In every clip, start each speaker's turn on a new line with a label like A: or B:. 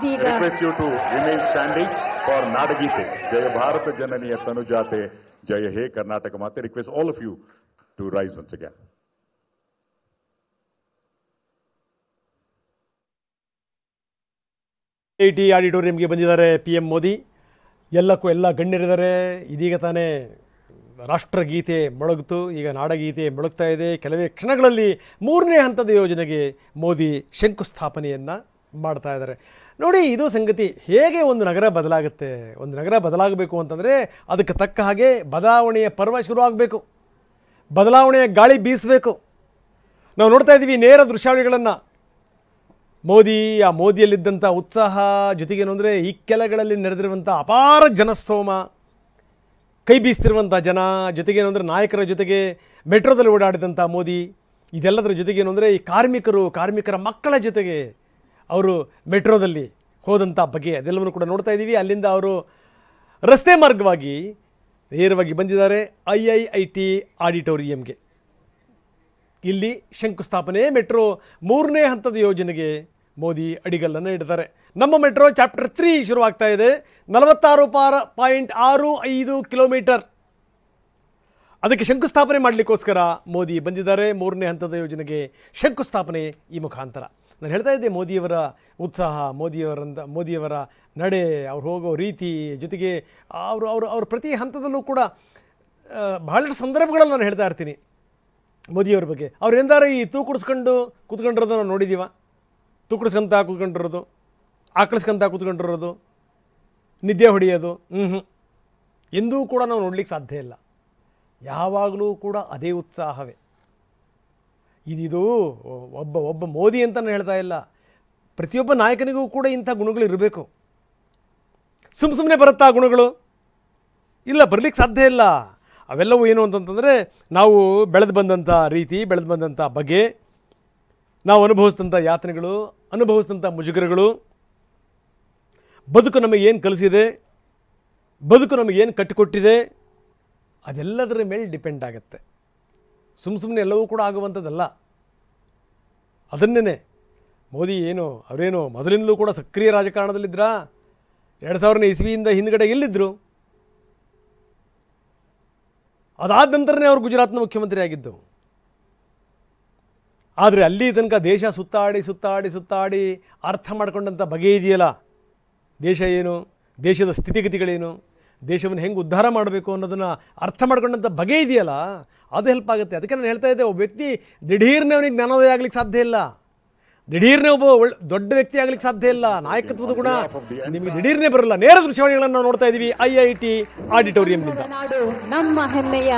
A: request you to remain standing for Nadagite. Jaya Bharata Jananiya Tanujate, Jaya He Karnataka Mate. Request all of you to rise once again.
B: IIT ಆಡಿಟೋರಿಯಂಗೆ ಬಂದಿದ್ದಾರೆ PM Modi. ಎಲ್ಲಕ್ಕೂ ಎಲ್ಲ ಗಣ್ಯರಿದ್ದಾರೆ. ಇದೀಗ ತಾನೇ ರಾಷ್ಟ್ರಗೀತೆ ಮೊಳಗಿತು, ಈಗ ನಾಡಗೀತೆ ಮೊಳಗ್ತಾ ಇದೆ. ಕೆಲವೇ ಕ್ಷಣಗಳಲ್ಲಿ 3ನೇ ಹಂತದ ಯೋಜನೆಗೆ ಮೋದಿ ಶಂಕುಸ್ಥಾಪನೆಯನ್ನು ಮಾಡ್ತಾ ಇದ್ದಾರೆ. ನೋಡಿ, ಇದು ಸಂಗತಿ. ಹೇಗೆ ಒಂದು ನಗರ ಬದಲಾಗುತ್ತೆ, ಒಂದು ನಗರ ಬದಲಾಗಬೇಕು ಅಂತಂದರೆ ಅದಕ್ಕೆ ತಕ್ಕ ಹಾಗೆ ಬದಲಾವಣೆಯ ಪರ್ವ ಶುರುವಾಗಬೇಕು, ಬದಲಾವಣೆಯ ಗಾಳಿ ಬೀಸಬೇಕು. ನಾವು ನೋಡ್ತಾ ಇದ್ದೀವಿ ನೇರ ದೃಶ್ಯಾವಳಿಗಳನ್ನು. ಆ ಮೋದಿಯಲ್ಲಿದ್ದಂಥ ಉತ್ಸಾಹ ಜೊತೆಗೇನು ಅಂದರೆ ಈ ಕೆಲಗಳಲ್ಲಿ ನೆರೆದಿರುವಂಥ ಅಪಾರ ಜನಸ್ತೋಮ, ಕೈ ಬೀಸ್ತಿರುವಂಥ ಜನ, ಜೊತೆಗೇನು ಅಂದರೆ ನಾಯಕರ ಜೊತೆಗೆ ಮೆಟ್ರೋದಲ್ಲಿ ಓಡಾಡಿದಂಥ ಮೋದಿ, ಇದೆಲ್ಲದರ ಜೊತೆಗೇನು ಅಂದರೆ ಈ ಕಾರ್ಮಿಕರ ಮಕ್ಕಳ ಜೊತೆಗೆ ಅವರು ಮೆಟ್ರೋದಲ್ಲಿ ಹೋದಂಥ ಬಗೆ ಅದೆಲ್ಲವನ್ನು ಕೂಡ ನೋಡ್ತಾ ಇದ್ದೀವಿ. ಅಲ್ಲಿಂದ ಅವರು ರಸ್ತೆ ಮಾರ್ಗವಾಗಿ ನೇರವಾಗಿ ಬಂದಿದ್ದಾರೆ IIT ಆಡಿಟೋರಿಯಂಗೆ. ಇಲ್ಲಿ ಶಂಕುಸ್ಥಾಪನೆ, ಮೆಟ್ರೋ 3ನೇ ಹಂತದ ಯೋಜನೆಗೆ ಮೋದಿ ಅಡಿಗಲ್ಲನ್ನು ಇಡ್ತಾರೆ. ನಮ್ಮ ಮೆಟ್ರೋ ಚಾಪ್ಟರ್ 3 ಶುರುವಾಗ್ತಾ ಇದೆ. 46.65 ಕಿಲೋಮೀಟರ್. ಅದಕ್ಕೆ ಶಂಕುಸ್ಥಾಪನೆ ಮಾಡಲಿಕ್ಕೋಸ್ಕರ ಮೋದಿ ಬಂದಿದ್ದಾರೆ. 3ನೇ ಹಂತದ ಯೋಜನೆಗೆ ಶಂಕುಸ್ಥಾಪನೆ ಈ ಮುಖಾಂತರ. ನಾನು ಹೇಳ್ತಾ ಇದ್ದೆ ಮೋದಿಯವರ ಉತ್ಸಾಹ, ಮೋದಿಯವರ ನಡೆ, ಅವ್ರು ಹೋಗೋ ರೀತಿ, ಜೊತೆಗೆ ಅವರು ಪ್ರತಿ ಹಂತದಲ್ಲೂ ಕೂಡ ಬಹಳಷ್ಟು ಸಂದರ್ಭಗಳಲ್ಲಿ ನಾನು ಹೇಳ್ತಾ ಇರ್ತೀನಿ ಮೋದಿಯವ್ರ ಬಗ್ಗೆ. ಅವ್ರು ಎಂದಾರು ಈ ತೂಕುಡಿಸ್ಕೊಂಡು ಕೂತ್ಕೊಂಡಿರೋದು ನಾವು ನೋಡಿದ್ದೀವ? ತೂಕುಡಿಸ್ಕೊಂತ ಕೂತ್ಕೊಂಡಿರೋದು, ಆಕಳಿಸ್ಕೊಂತ ಕೂತ್ಕೊಂಡಿರೋದು, ನಿದ್ದೆ ಹೊಡೆಯೋದು ಎಂದೂ ಕೂಡ ನಾವು ನೋಡ್ಲಿಕ್ಕೆ ಸಾಧ್ಯ ಇಲ್ಲ. ಯಾವಾಗಲೂ ಕೂಡ ಅದೇ ಉತ್ಸಾಹವೇ. ಇದು ಒಬ್ಬ ಮೋದಿ ಅಂತ ನಾನು ಹೇಳ್ತಾ ಇಲ್ಲ, ಪ್ರತಿಯೊಬ್ಬ ನಾಯಕನಿಗೂ ಕೂಡ ಇಂಥ ಗುಣಗಳು ಇರಬೇಕು. ಸುಮ್ಮನೆ ಬರುತ್ತಾ ಗುಣಗಳು? ಇಲ್ಲ, ಬರಲಿಕ್ಕೆ ಸಾಧ್ಯ ಇಲ್ಲ. ಅವೆಲ್ಲವೂ ಏನು ಅಂತಂತಂದರೆ ನಾವು ಬೆಳೆದು ಬಂದಂಥ ರೀತಿ, ಬೆಳೆದು ಬಂದಂಥ ಬಗೆ, ನಾವು ಅನುಭವಿಸಿದಂಥ ಯಾತನೆಗಳು, ಅನುಭವಿಸಿದಂಥ ಮುಜುಗರಗಳು, ಬದುಕು ನಮಗೇನು ಕಲಿಸಿದೆ, ಬದುಕು ನಮಗೇನು ಕಟ್ಟಿಕೊಟ್ಟಿದೆ, ಅದೆಲ್ಲದರ ಮೇಲೆ ಡಿಪೆಂಡ್ ಆಗುತ್ತೆ. ಸುಮ್ಮನೆ ಎಲ್ಲವೂ ಕೂಡ ಆಗುವಂಥದ್ದಲ್ಲ. ಅದನ್ನೇ ಮೋದಿ ಅವರೇನು ಮೊದಲಿಂದಲೂ ಕೂಡ ಸಕ್ರಿಯ ರಾಜಕಾರಣದಲ್ಲಿದ್ದರಾ? 2000ನೇ ಇಸ್ವಿಯಿಂದ ಹಿಂದ್ಗಡೆ ಎಲ್ಲಿದ್ದರು? ಅದಾದ ನಂತರನೇ ಅವರು ಗುಜರಾತ್ನ ಮುಖ್ಯಮಂತ್ರಿ ಆಗಿದ್ದು. ಆದರೆ ಅಲ್ಲಿ ತನಕ ದೇಶ ಸುತ್ತಾಡಿ ಅರ್ಥ ಮಾಡ್ಕೊಂಡಂಥ ಬಗೆ ಇದೆಯಲ್ಲ, ದೇಶ ಏನು, ದೇಶದ ಸ್ಥಿತಿಗತಿಗಳೇನು, ದೇಶವನ್ನು ಹೆಂಗೆ ಉದ್ಧಾರ ಮಾಡಬೇಕು ಅನ್ನೋದನ್ನು ಅರ್ಥ ಮಾಡ್ಕೊಂಡಂಥ ಬಗೆ ಇದೆಯಲ್ಲ, ಅದು ಹೆಲ್ಪ್ ಆಗುತ್ತೆ. ಅದಕ್ಕೆ ನಾನು ಹೇಳ್ತಾ ಇದ್ದೆ, ಒಬ್ಬ ವ್ಯಕ್ತಿ ದಿಢೀರ್ನೇ ಅವನಿಗೆ ಜ್ಞಾನೋದಯ ಆಗಲಿಕ್ಕೆ ಸಾಧ್ಯ ಇಲ್ಲ, ದಿಢೀರ್ನೇ ಒಬ್ಬ ದೊಡ್ಡ ವ್ಯಕ್ತಿ ಆಗಲಿಕ್ಕೆ ಸಾಧ್ಯ ಇಲ್ಲ. ನಾಯಕತ್ವದ ಗುಣ ನಿಮಗೆ ದಿಢೀರ್ನೇ ಬರಲ್ಲ. ನೇರ ದೃಶ್ಯಾವಳಿಗಳನ್ನು ನಾವು ನೋಡ್ತಾ ಇದ್ದೀವಿ IIT ಆಡಿಟೋರಿಯಂನಿಂದ.
C: ನಾಡು ನಮ್ಮ ಹೆಮ್ಮೆಯ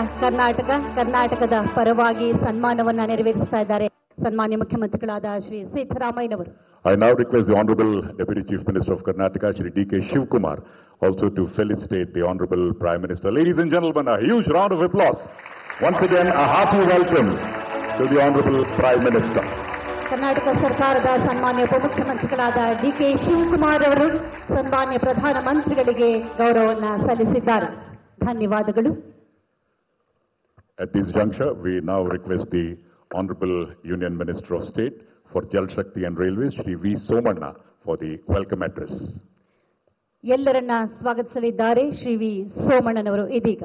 C: ಕರ್ನಾಟಕದ ಪರವಾಗಿ ಸನ್ಮಾನವನ್ನು ನೆರವೇರಿಸ್ತಾ ಇದ್ದಾರೆ ಸನ್ಮಾನ್ಯ ಮುಖ್ಯಮಂತ್ರಿಗಳಾದ ಶ್ರೀ ಸಿದ್ದರಾಮಯ್ಯನವರು.
A: I now request the Honorable Deputy Chief Minister of Karnataka, Shri D.K. Shivkumar, also to felicitate the Honorable Prime Minister. Ladies and gentlemen, a huge round of applause. Once again, a hearty welcome to the Honorable Prime Minister.
C: Karnataka ಸರ್ಕಾರದ ಸನ್ಮಾನ್ಯ ಉಪಮುಖ್ಯಮಂತ್ರಿಗಳಾದ DK Shivakumar ಅವರು ಸನ್ಮಾನ್ಯ ಪ್ರಧಾನಮಂತ್ರಿಗಳಿಗೆ ಗೌರವವನ್ನು ಸಲ್ಲಿಸಿದ್ದಾರೆ. ಧನ್ಯವಾದಗಳು.
A: At this juncture, we now request the Honorable Union Minister of State for Jal Shakti and Railways, Shri V. Somanna, for the welcome address.
C: ಎಲ್ಲರನ್ನ ಸ್ವಾಗತಿಸಲಿದ್ದಾರೆ Shri V ಸೋಮಣ್ಣನವರು ಇದೀಗ.